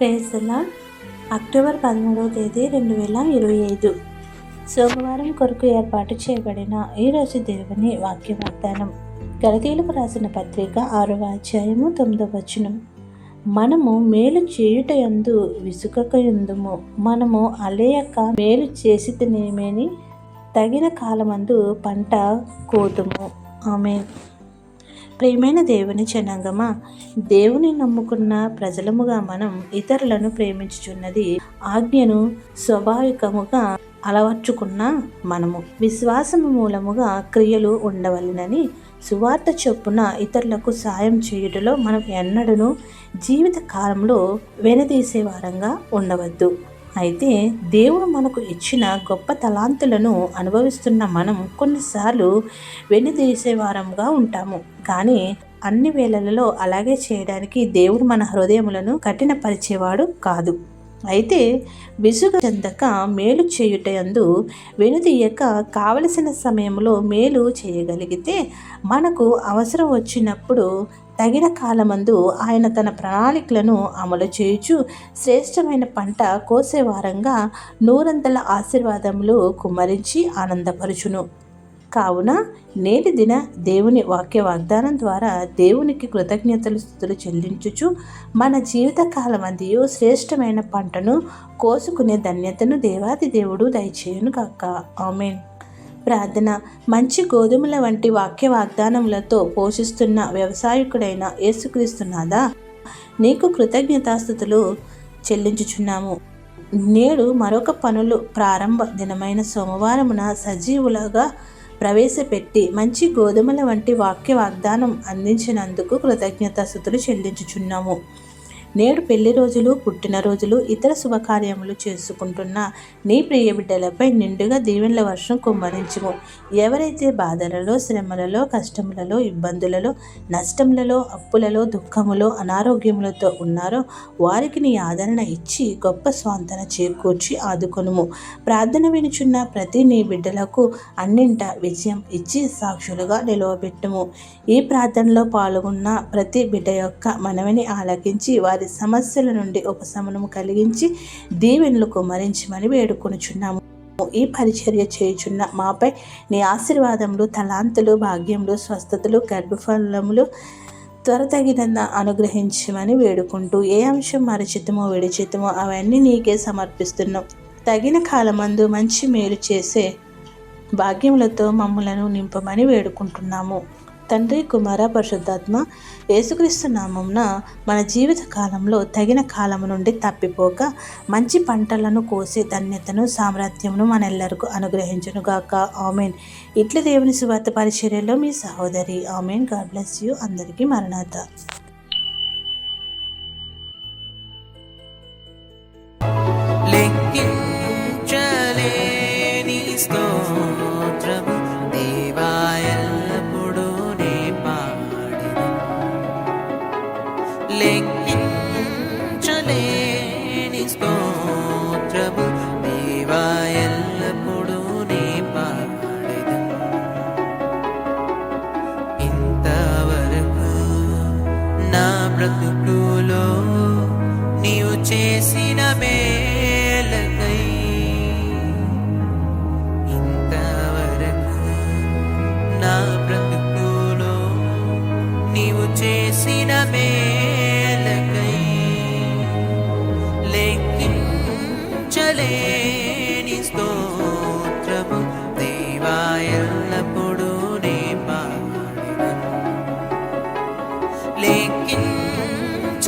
Praise the lord. October 13వ తేదీ 2025 సోమవారం కొరకు ఏర్పాటు చేయబడిన ఈరోజు దేవుని వాక్య వాగ్దానం. గలతీయులకు రాసిన పత్రిక 6వ అధ్యాయము 9వ వచనం. మనము మేలు చేయుటయందు విసుకకయుందుము, మనము అలేయక మేలు చేసితినేమని తగిన కాలమందు పంట కోతుము. ఆమేన్. ప్రియమైన దేవుని జనాంగమా, దేవుని నమ్ముకున్న ప్రజలముగా మనం ఇతరులను ప్రేమించుచున్నది ఆజ్ఞను స్వాభావికముగా అలవర్చుకున్న మనము. విశ్వాసము మూలముగా క్రియలు ఉండవలెనని సువార్త చొప్పున ఇతరులకు సాయం చేయుటలో మనం ఎన్నడూను జీవిత కాలంలో వెనదీసే వారంగా ఉండవద్దు. అయితే దేవుడు మనకు ఇచ్చిన గొప్ప తలాంతులను అనుభవిస్తున్న మనం కొన్నిసార్లు వెనుదీసే వారంగా ఉంటాము. కానీ అన్ని వేళలలో అలాగే చేయడానికి దేవుడు మన హృదయములను కఠినపరిచేవాడు కాదు. అయితే విసుగు చెందక మేలు చేయుటయందు వెనుదీయక కావలసిన సమయంలో మేలు చేయగలిగితే మనకు అవసరం వచ్చినప్పుడు తగిన కాలమందు ఆయన తన ప్రణాళికలను అమలు చేయుచు శ్రేష్టమైన పంట కోసేవారంగా నూరంతల ఆశీర్వాదములు కుమ్మరించి ఆనందపరుచును. కావున నేటి దిన దేవుని వాక్య వాగ్దానం ద్వారా దేవునికి స్థుతులు చెల్లించుచు మన జీవిత కాలమందియు శ్రేష్టమైన పంటను కోసుకునే ధన్యతను దేవాది దేవుడు దయచేయును గాక. ఆమేన్. ప్రార్థన. మంచి గోధుమల వంటి వాక్య వాగ్దానములతో పోషిస్తున్న వ్యవసాయకుడైన యేసుక్రీస్తునాథా, నీకు కృతజ్ఞతాస్తుతులు చెల్లించుచున్నాము. నేడు మరొక పనులు ప్రారంభ దినమైన సోమవారమున సజీవులుగా ప్రవేశపెట్టి మంచి గోధుమల వంటి వాక్య వాగ్దానం అందించినందుకు కృతజ్ఞతాస్తుతులు చెల్లించుచున్నాము. నేడు పెళ్లి రోజులు, పుట్టినరోజులు, ఇతర శుభకార్యములు చేసుకుంటున్న నీ ప్రియ బిడ్డలపై నిండుగా దీవెనల వర్షం కుమ్మరించుము. ఎవరైతే బాధలలో, శ్రమలలో, కష్టములలో, ఇబ్బందులలో, నష్టములలో, అప్పులలో, దుఃఖములో, అనారోగ్యములతో ఉన్నారో వారికి నీ ఆదరణ ఇచ్చి గొప్ప స్వాంతన చేకూర్చి ఆదుకొనుము. ప్రార్థన వినుచున్న ప్రతి నీ బిడ్డలకు అన్నింట విజయం ఇచ్చి సాక్షులుగా నిలవబెట్టుము. ఈ ప్రార్థనలో పాల్గొన్న ప్రతి బిడ్డ యొక్క మనవిని ఆలకించి వారి సమస్యల నుండి ఉపశమనము కలిగించి దీవెనలు కుమ్మరించమని వేడుకొనుచున్నాము. ఈ పరిచర్య చేయుచున్న మాపై నీ ఆశీర్వాదములు, తలాంతులు, భాగ్యములు, స్వస్థతలు, గర్భఫలములు త్వరతగిన అనుగ్రహించమని వేడుకుంటూ ఏ అంశం మరచితమో విడిచితమో అవన్నీ నీకే సమర్పిస్తున్నాం. తగిన కాలమందు మంచి మేలు చేసే భాగ్యములతో మమ్ములను నింపమని వేడుకుంటున్నాము. తండ్రి, కుమార, పరిశుద్ధాత్మ యేసుక్రీస్తు నామమున మన జీవిత కాలంలో తగిన కాలము నుండి తప్పిపోక మంచి పంటలను కోసే ధన్యతను, సామ్రాజ్యమును మనెల్లరకు అనుగ్రహించును గాక. ఆమెన్. ఇట్ల దేవుని సువార్త పరిచర్యలో మీ సహోదరి. ఆమెన్. God bless you. అందరికీ మరణాత. లెక్కించలేని స్తోత్రము దేవా, ఎల్లప్పుడూ నీ పాడెదను. ఇంతవరకు నా బ్రతుకులో నీవు చేసిన మేలకై, ఇంతవరకు నా బ్రతుకులో నీవు చేసిన మేలకై లెక్కించలేని స్తోత్రము దేవా, ఎల్లప్పుడూ నీ పాడెదను. లెక్కించలేని